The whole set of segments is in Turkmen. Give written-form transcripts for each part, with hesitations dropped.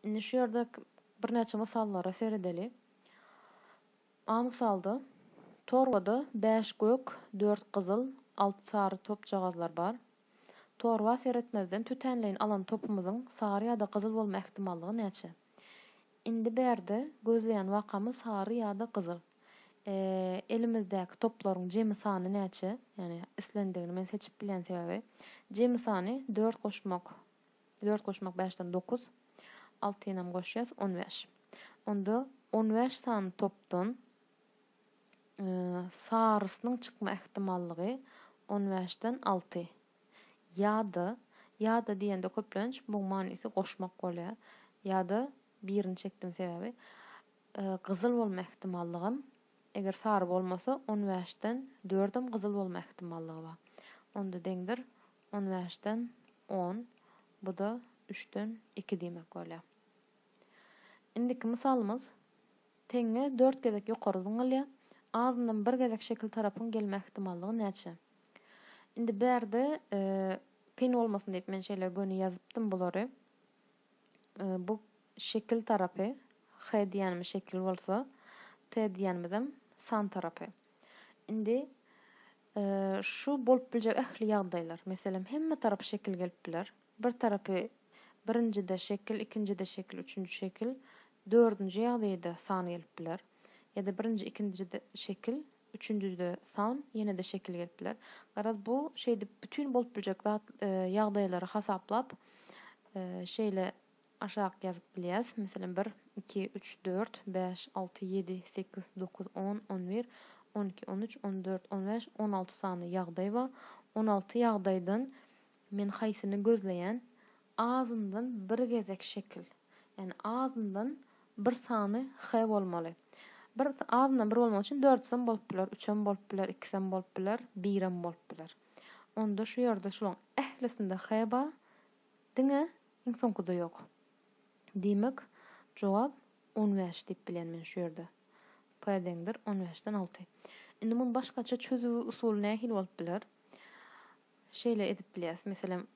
Indi şu ýerde bir näçe mysallara seredeli. A mysalda torbada 5 gök, 4 gyzyl, 6 sary top jagazlar bar. Torba seretmezden tütenleyin alan topumuzun sary ýa-da gyzyl bolma ähtimallygy näçe? Indi berde gözleýän wakamyz sary ýa-da gyzyl. Elimizdäki toplaryň jemi sany näçe? Ýani islendigini men seçip bilen sebebi jemi sany 4 goşmak 5-den 9, 6 ýanam goşýas 15. Onda 15 sany topdan sarysynyň çykma ähtimallygy 15-den 6. Ýa-da diýende köplenç bu manysy goşmak bolýar. Ýa-da birini çekdim sebebi gyzyl bolma ähtimallygym eger sary bolmasa 15-den 4-üm gyzyl bolma ähtimallygy bar. Onda deňdir 15-den 10, bu da 3-den 2 diýmek bolýar. Indiki mysalymyz teňe 4 gezek ýokary zyňylýar. Ağzından bir gezek şekil tarapyn gelme ähtimallygy näçe? Indi berde kyn bolmasyn diýip men şeýle göni ýazypdym bulary. Bu şekil tarapy H diýenimi şekil bolsa, T diýenimizem san tarapy. Indi şu bolup biljek ähli ýagdaýlar. Meselem hemme tarap şekil gelip biler. Bir tarapy birincide şekil, ikincide şekil, üçüncü şekil, dördüncü ýagdaýda san gelip biler. Ya da birinci, ikincide şekil, üçüncüde san, ýene de şekil gelip biler. Garaz bu şeýde bütün bolup biljek ýagdaýlary hasaplap şeýle aşağı ýazyp bilýäs. Meselem 1, 2, 3, 4, 5, 6, 7, 8, 9, 10, 11, 12, 13, 14, 15, 16 sany ýagdaý bar. 16 ýagdaýdan men haýsyny gözleýän ağzından bir gezek şekil. Yani ağzından bir sany H bolmaly. Bir ağzından bir bolmak üçin 4 bolup biler, 3 bolup biler, 2 bolup biler, 1 bolup biler. Onda şu ýerde şuň ählisinde H bar, diňe iňsoňkuda ýok. Diýmek, jogap 15 diýip bilen men şu ýerde. P deňdir 15-den 6. Indi muny başgaça çözüw usuly nähili bolup biler? Şeýle edip bilýäs. Meselem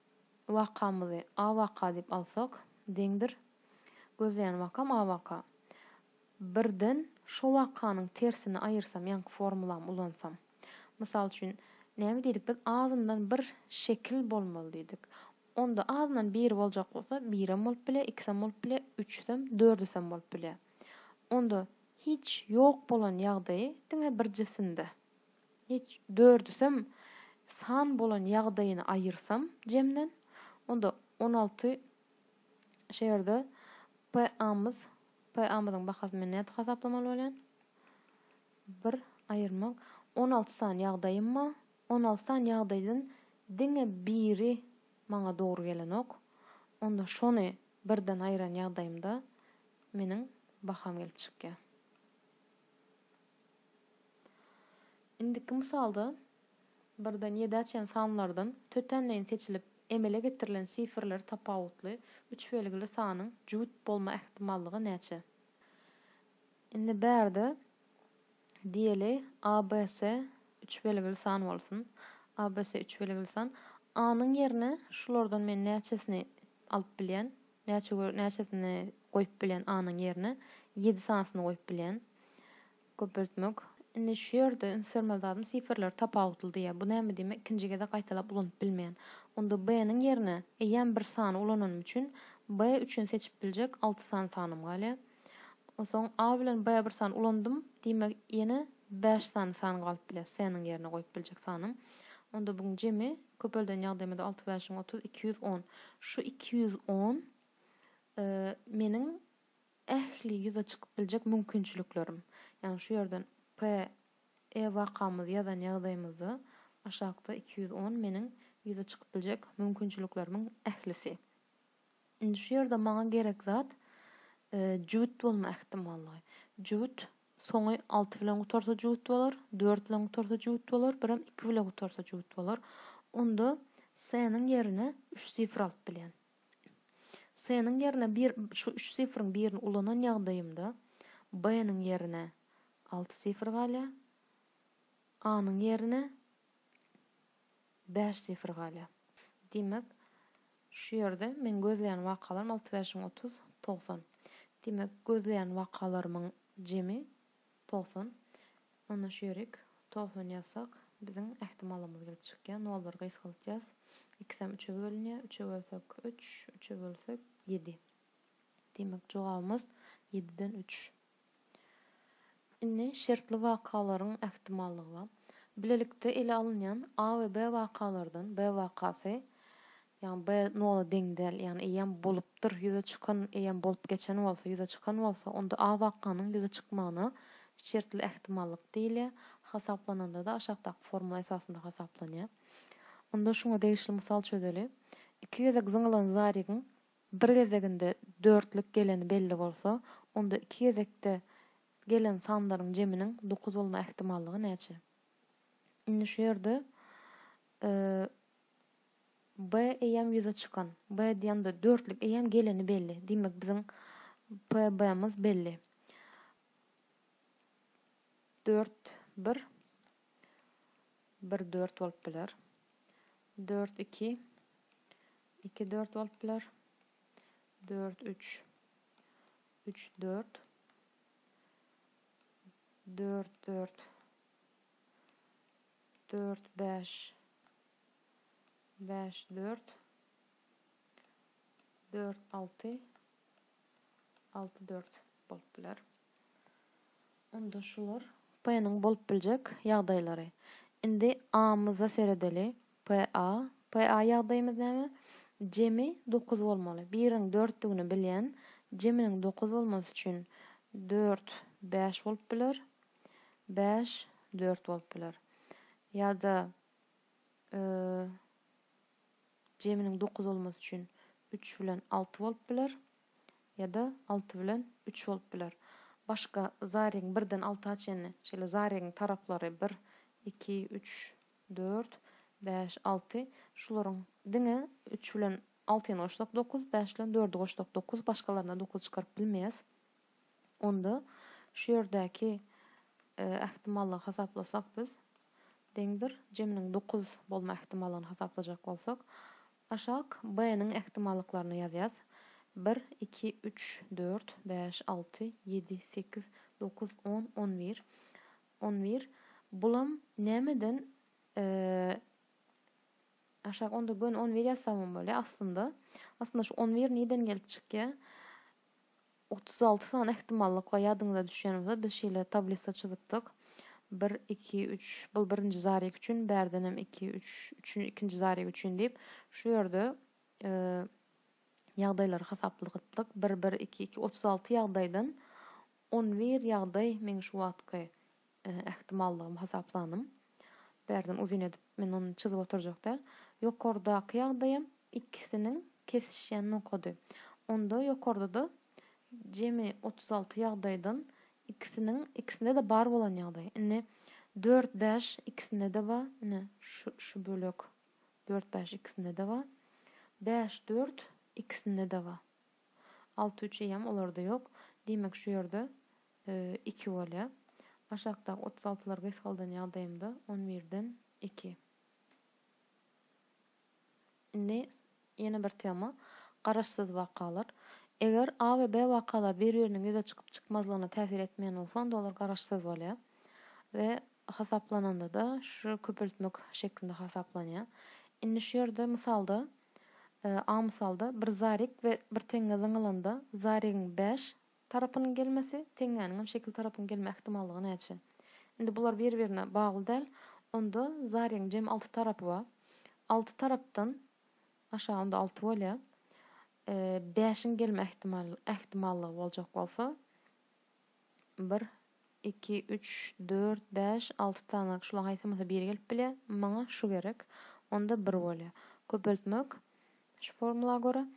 wakamyzy A waka diýip alsak, deňdir gözleýän wakam A waka. Birden şu wakanyň tersini aýyrsam, ýa-ni formulam ulansam. Mysal üçin näme diýdik biz? Ağzından bir şekil bolmaly diýdik. Onda ağzından bir boljak bolsa, 1 bolup bile, 2 bolup bile, 3 4 bolup bile. Onda hiç ýok bolan ýagdaý diňe birjisinde. Hiç 4 san bolan ýagdaýyny aýyrsam jemden, onda 16 şeýerde P-amyzyň bahasy men näde hasaplamaly bolan? 1 aýyrmak 16 san ýagdaýym ma? 16 san ýagdaýdan diňe biri maňa dogry gelenok. Onda şonu birden aýyran ýagdaýymda meniň baham gelip çykýar. Indiki mysalda birden 7 sanlardan tötenleýin seçilip emele getirilen sifirler tapawutly 3 belgili sanyň jüt bolma ähtimallygy näçe? Indi berde diýeli ABC 3 belgili san bolsun. ABC 3 belgili san. A'nyň ýerine şulardan men näçesini alyp bilýän, näçesini goýup bilýän A'nyň ýerine 7 sanyny goýup bilýän. Köpeltmek. Indi şu ýerde ünsürmel zadym sifirler tapawutly diýär. Bu näme diýmek? İkincige de gaýtalap ulanyp bilmeýän. Onda B'niň ýerine eýen bir sany ulanany üçin B üçün seçip biljek 6 sanym galýar. Osoň A bilen B bir san ulandym diýmek ýene 5 sany galyp bilýär. C'niň ýerine goýup biljek sanym. Onda buň jemi köpelden ýagdaýymda 6 5 30 210. Şu 210 meniň ähli ýüze çykyp biljek mümkinçiliklerim. Yani şu ýerden P wakamyz ýazan ýagdaýymyzda aşagda 210 meniň ýüze çykyp biljek mümkinçiliklerimin ählisi. Indi şu ýerde maňa gerek zat jüt bolma ähtimallygy. Jüt soňy 6 bilen gutarsa jüt bolar, 4 bilen gutarsa jüt bolar, biram 2 bilen gutarsa jüt bolar. Onda S'niň ýerine 3 sifir alyp bilýän. S'niň ýerine şu 3 sifirin birini ulanan ýagdaýymda B'niň ýerine 6 sifir galýar. A'nyň ýerine 5 sifir galýar. Demek şu ýerde men gözleýän wakalarym 6 5 30 90. Demek gözleyen vakalarımın jemi 90. Onu şerik 90 yazsak bizim ihtimalımız gelip çıkýan. Nollar gysgalyjaz. 2'den 3'e bölünýär. 3'e bölsek 3, 3'e bölsek 7. Demek jogabymız 7'den 3. Inni şertli wakalaryň ihtimallygy. Bilelikde ele alınýan A we B wakalardan B wakasy ýani B nola deňdel ýani eýem bolupdyr ýüze çykan eýem bolup geçen bolsa ýüze çykan bolsa onda A wakanyň ýüze çykmagyny şertli ihtimallyk diýilýär. Hasaplananda da aşagdaky formula esasında hasaplanýar. Onda şuňa degişli mysal çözeli. İki gezek zyňylan zarygyň bir gezeginde 4lük geleni belli bolsa, onda iki gezekde gelen sanlaryň jeminiň 9 bolma ihtimallygy näçe? Indi şu ýerde B eýem ýüze çykan. B diýende 4lük eýem geleni belli. Demek biziň P B'miz belli. 4 1 1 4 bolup biler. 4 2 2 4 bolup biler. 4 3 3 4 4 4 4 5 5 4 4 6 6 4 bolup biler. Onda şular P'niň bolup biljek ýagdaýlary. Indi A'myza seredeli. PA ýagdaýymyz näme? Jemi 9 bolmaly. 1-iň 4lügini bilýän jeminiň 9 bolmasy üçin 4 5 bolup biler. 5 4 bolup biler. Ýa-da jeminiň 9 bolmasy üçin 3 bilen 6 bolup biler. Ýa-da 6 bilen 3 bolup biler. Başga zaryň 1-den 6 açyny, şeýle zaryň taraplary 1 2 3 4 5 6 şularyň diňe 3 bilen 6-y goşsak 9, 5 bilen 4-ü goşsak 9, başgalaryna 9 çykaryp bilmeýäs. Onda şu ýerdäki ihtimallygy hasaplasak biz deňdir jeminiň 9 bolma ihtimalyny hasaplajak bolsak aşak B'niň ihtimallyklaryny ýazýas. 1 2 3 4 5 6 7 8 9 10 11 11 bulam nämeden aşağı onda ben 11 ýazsam böyle aslında şu 11 neden gelip çykýar? 36 san ihtimallyk we ýadyňyza düşýänimizde biz şeýle tablisa çyzypdyk. 1 2 3 bul birinji zaryk üçin, bärden hem 2 3 ikinji zaryk üçin diýip şu ýerde ýagdaýlary hasaplyk etdik. 1 1 2 2 36 ýagdaýdan 11 ýagdaý men şu wagtky ihtimallygym hasaplanym. Bärden uzun edip men onu çyzyp oturjakda. Ýokardaky ýagdaýym ikisiniň kesişýänini okudy. Onda ýokarda da jemi 36 ýagdaýdan ikisinde de bar bolan ýagdaý. Ine 4 5 ikisinde de bar. Ine şu bölek 4 5 ikisinde de bar. 5 4 ikisinde de bar. 6 3 ýam olarda ýok. Demek şu ýerde 2 bolýar. Aşağıda 36'lar gysgaldan ýagdaýymda 11'den 2. Indi ýene bir tema garaşsyz wakalar. Eger A we B wakalar bir-biriniň ýüze çykyp çykmazlygyna täsir etmeýän bolsa, onda olar garaşsyz bolýar. We hasaplananda da şu köpeltmek şeklinde hasaplanýar. Indi şu ýerde misalda A misalda bir zaryk we bir teňe zyňylanda zarygyň 5 tarapynyň gelmesi, teňäniň şekil tarapynyň gelme ihtimallygy näçe? Indi bular bir-birine bagly däl. Onda zarygyň jem 6 tarapy bar. 6 tarapdan aşağında 6 bolýar. 5'in gelme ihtimallygy boljak bolsa 1 2 3 4 5 6 tane şulaň aýtmasa 1 gelip bilýär. Maňa şu gerek. Onda 1 bolýar. Köpeltmek şu formulaga görä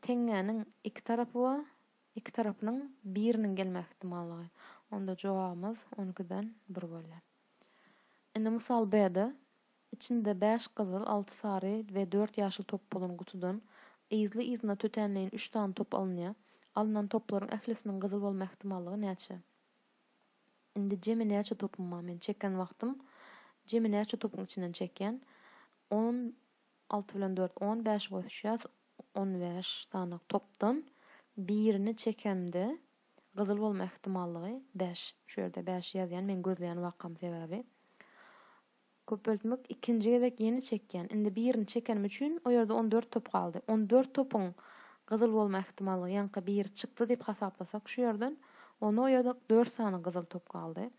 teňäniň 2 tarapy bar. 2 tarapynyň biriniň gelme ihtimallygy. Onda jogabymız 12'den 1 bolýar. Indi misal B'de içinde 5 gyzyl, 6 sary we 4 ýaşyl top bolan gutudan izli tötenleýin 3 tane top alınýar. Alınan toplaryň ählisiniň gyzyl bolma ihtimallygy näçe? Indi jemi näçe topum bar? Men çeken wagtym jemi näçe topuň içinden çekýän? 10 6 bilen 4 10 5 goýuşýas 15 tane topdan birini çekemde gyzyl bolma ihtimallygy 5. Şu ýerde 5 ýazýan men gözleýän wakam sebäbi. Köpeltmek ikinji gezek ýeni çekýän. Indi birini çekenim üçin o ýerde 14 top galdy. 14 topuň gyzyl bolma ihtimallygy ýanky bir çykdy diýip hasaplasak şu ýerden onu o ýerde 4 sany gyzyl top galdy.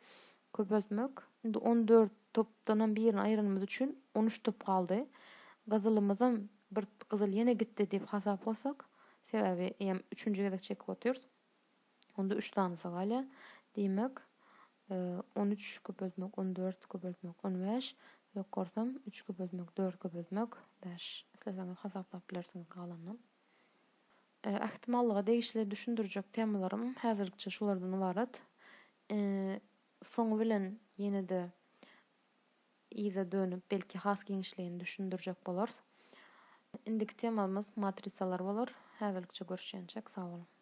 Köpeltmek indi 14 topdan birini aýrymamyz üçin 13 top galdy. Gyzylymyzdan bir gyzyl ýene gitdi diýip hasaplasak, sebäbi hem 3-nji gezek çekip oturýarys. Onda 3 tanysy galýa. Diýmek 13 köpeltmek 14 köpeltmek 15 ýok gorsam 3 köpeltmek 4 köpeltmek 5. Sizler hasaplap bilersiňiz galandan. Ähtimallyga degişli düşündürjek temalarym häzirlikçe şulardan ibaret. Soňu bilen ýene-de ize dönüp belki has giňişligini düşündürjek bolar. Indiki temamyz matrisalar bolar. Häzirlikçe görüşýänçek sag bolun.